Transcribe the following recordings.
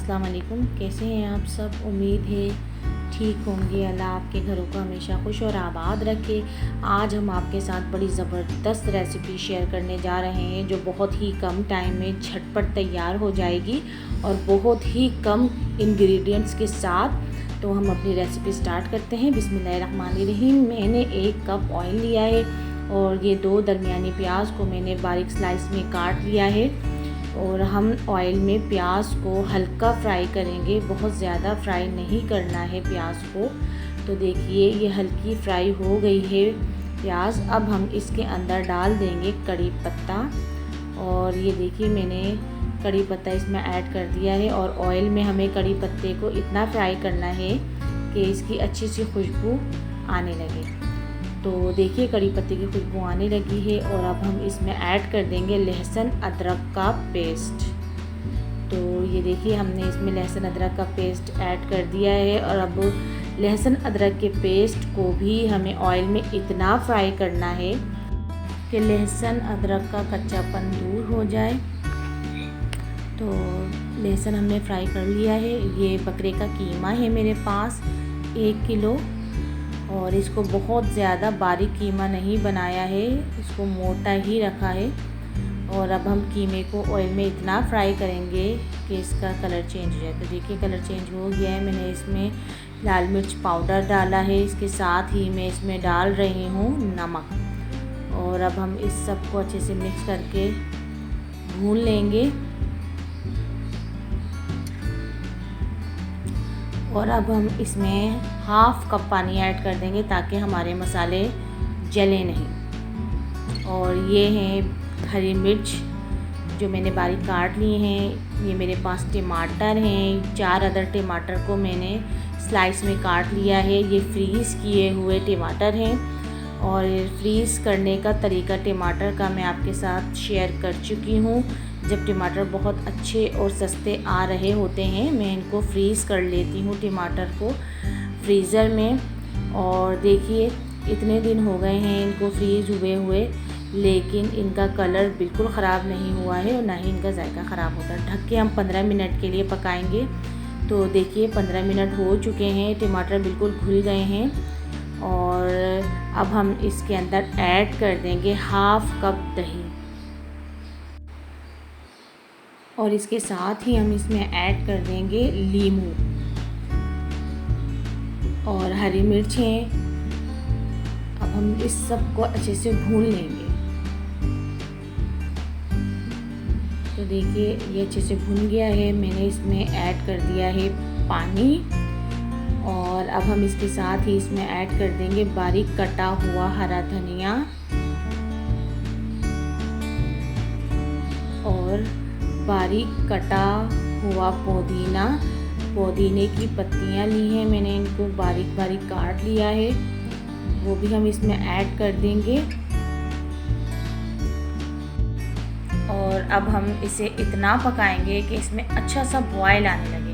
अस्सलाम वालेकुम। कैसे हैं आप सब? उम्मीद है ठीक होंगे। अल्लाह आपके घरों को हमेशा खुश और आबाद रखे। आज हम आपके साथ बड़ी ज़बरदस्त रेसिपी शेयर करने जा रहे हैं जो बहुत ही कम टाइम में झटपट तैयार हो जाएगी और बहुत ही कम इंग्रेडिएंट्स के साथ। तो हम अपनी रेसिपी स्टार्ट करते हैं। बिस्मिल्लाहिर्रहमानिर्रहीम। मैंने 1 कप ऑयल लिया है और ये 2 दरमियानी प्याज को मैंने बारीक स्लाइस में काट लिया है। और हम ऑयल में प्याज को हल्का फ्राई करेंगे, बहुत ज़्यादा फ्राई नहीं करना है प्याज को। तो देखिए ये हल्की फ्राई हो गई है प्याज। अब हम इसके अंदर डाल देंगे कड़ी पत्ता। और ये देखिए मैंने कड़ी पत्ता इसमें ऐड कर दिया है। और ऑयल में हमें कड़ी पत्ते को इतना फ्राई करना है कि इसकी अच्छी सी खुशबू आने लगे। तो देखिए कड़ी पत्ते की खुशबू आने लगी है। और अब हम इसमें ऐड कर देंगे लहसुन अदरक का पेस्ट। तो ये देखिए हमने इसमें लहसुन अदरक का पेस्ट ऐड कर दिया है। और अब लहसुन अदरक के पेस्ट को भी हमें ऑयल में इतना फ्राई करना है कि लहसुन अदरक का कच्चापन दूर हो जाए। तो लहसुन हमने फ्राई कर लिया है। ये बकरे का कीमा है मेरे पास 1 किलो। और इसको बहुत ज़्यादा बारीक कीमा नहीं बनाया है, इसको मोटा ही रखा है। और अब हम कीमे को ऑयल में इतना फ्राई करेंगे कि इसका कलर चेंज हो जाए। तो देखिए कलर चेंज हो गया है। मैंने इसमें लाल मिर्च पाउडर डाला है, इसके साथ ही मैं इसमें डाल रही हूँ नमक। और अब हम इस सब को अच्छे से मिक्स करके भून लेंगे। और अब हम इसमें 1/2 कप पानी ऐड कर देंगे ताकि हमारे मसाले जले नहीं। और ये हैं हरी मिर्च जो मैंने बारीक काट लिए हैं। ये मेरे पास टमाटर हैं, 4 अदर टमाटर को मैंने स्लाइस में काट लिया है। ये फ्रीज़ किए हुए टमाटर हैं। और फ्रीज़ करने का तरीका टमाटर का मैं आपके साथ शेयर कर चुकी हूँ। जब टमाटर बहुत अच्छे और सस्ते आ रहे होते हैं मैं इनको फ्रीज़ कर लेती हूँ टमाटर को फ्रीज़र में। और देखिए इतने दिन हो गए हैं इनको फ्रीज़ हुए लेकिन इनका कलर बिल्कुल ख़राब नहीं हुआ है और ना ही इनका जायका ख़राब होता। ढक के हम 15 मिनट के लिए पकाएंगे। तो देखिए 15 मिनट हो चुके हैं, टमाटर बिल्कुल घुल गए हैं। और अब हम इसके अंदर ऐड कर देंगे 1/2 कप दही। और इसके साथ ही हम इसमें ऐड कर देंगे नींबू और हरी मिर्चें। अब हम इस सब को अच्छे से भून लेंगे। तो देखिए ये अच्छे से भुन गया है। मैंने इसमें ऐड कर दिया है पानी। और अब हम इसके साथ ही इसमें ऐड कर देंगे बारीक कटा हुआ हरा धनिया और बारीक कटा हुआ पुदीने की पत्तियां ली हैं मैंने, इनको बारीक बारीक काट लिया है, वो भी हम इसमें ऐड कर देंगे। और अब हम इसे इतना पकाएंगे कि इसमें अच्छा सा बॉयल आने लगे।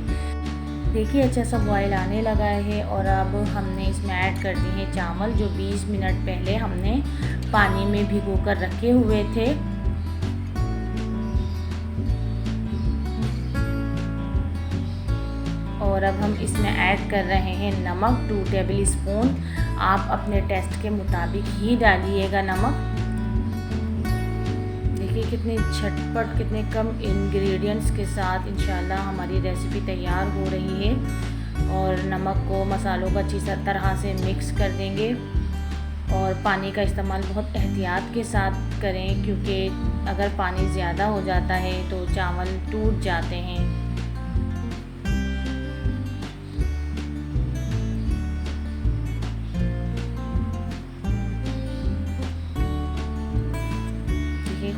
देखिए अच्छा सा बॉयल आने लगा है। और अब हमने इसमें ऐड कर दिए हैं चावल जो 20 मिनट पहले हमने पानी में भिगो कर रखे हुए थे। और अब हम इसमें ऐड कर रहे हैं नमक 2 टेबल स्पून। आप अपने टेस्ट के मुताबिक ही डालिएगा नमक। देखिए कितने झटपट कितने कम इंग्रेडिएंट्स के साथ इंशाल्लाह हमारी रेसिपी तैयार हो रही है। और नमक को मसालों को अच्छी तरह से मिक्स कर देंगे। और पानी का इस्तेमाल बहुत एहतियात के साथ करें क्योंकि अगर पानी ज़्यादा हो जाता है तो चावल टूट जाते हैं।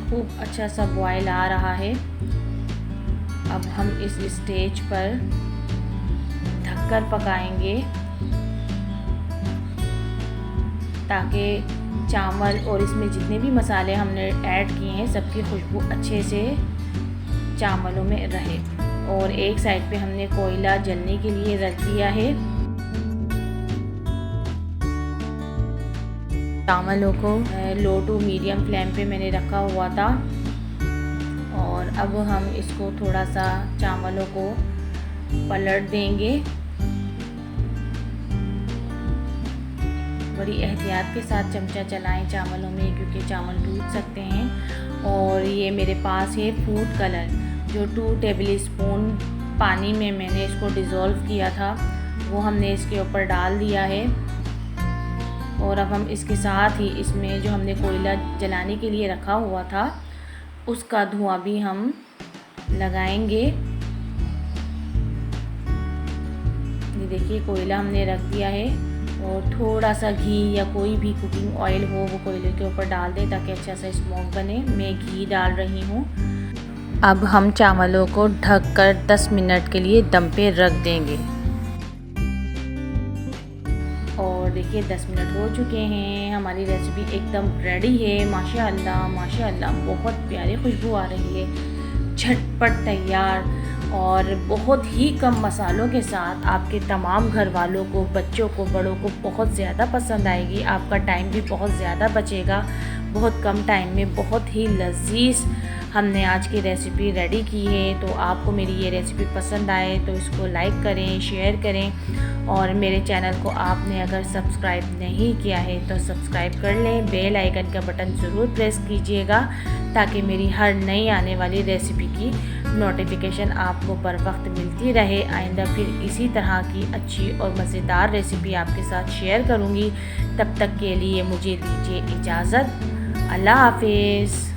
खूब अच्छा सा बॉयल आ रहा है। अब हम इस स्टेज पर ढककर पकाएंगे ताकि चावल और इसमें जितने भी मसाले हमने ऐड किए हैं सबकी खुशबू अच्छे से चावलों में रहे। और एक साइड पे हमने कोयला जलने के लिए रख दिया है। चावलों को लो टू मीडियम फ्लेम पे मैंने रखा हुआ था। और अब हम इसको थोड़ा सा चावलों को पलट देंगे। बड़ी एहतियात के साथ चमचा चलाएं चावलों में, क्योंकि चावल टूट सकते हैं। और ये मेरे पास है फूड कलर, जो 2 टेबल स्पून पानी में मैंने इसको डिज़ोल्व किया था, वो हमने इसके ऊपर डाल दिया है। और अब हम इसके साथ ही इसमें जो हमने कोयला जलाने के लिए रखा हुआ था उसका धुआं भी हम लगाएंगे। ये देखिए कोयला हमने रख दिया है, और थोड़ा सा घी या कोई भी कुकिंग ऑयल हो वो कोयले के ऊपर डाल दें ताकि अच्छा सा स्मोक बने। मैं घी डाल रही हूँ। अब हम चावलों को ढककर 10 मिनट के लिए दम पे रख देंगे। और देखिए 10 मिनट हो चुके हैं, हमारी रेसिपी एकदम रेडी है। माशाअल्लाह माशाअल्लाह, बहुत प्यारी खुशबू आ रही है। झटपट तैयार और बहुत ही कम मसालों के साथ आपके तमाम घर वालों को, बच्चों को, बड़ों को बहुत ज़्यादा पसंद आएगी। आपका टाइम भी बहुत ज़्यादा बचेगा। बहुत कम टाइम में बहुत ही लजीज हमने आज की रेसिपी रेडी की है। तो आपको मेरी ये रेसिपी पसंद आए तो इसको लाइक करें, शेयर करें, और मेरे चैनल को आपने अगर सब्सक्राइब नहीं किया है तो सब्सक्राइब कर लें। बेल आइकन का बटन ज़रूर प्रेस कीजिएगा ताकि मेरी हर नई आने वाली रेसिपी की नोटिफिकेशन आपको बर वक्त मिलती रहे। आइंदा फिर इसी तरह की अच्छी और मज़ेदार रेसिपी आपके साथ शेयर करूँगी। तब तक के लिए मुझे दीजिए इजाज़त। अल्लाह हाफिज़।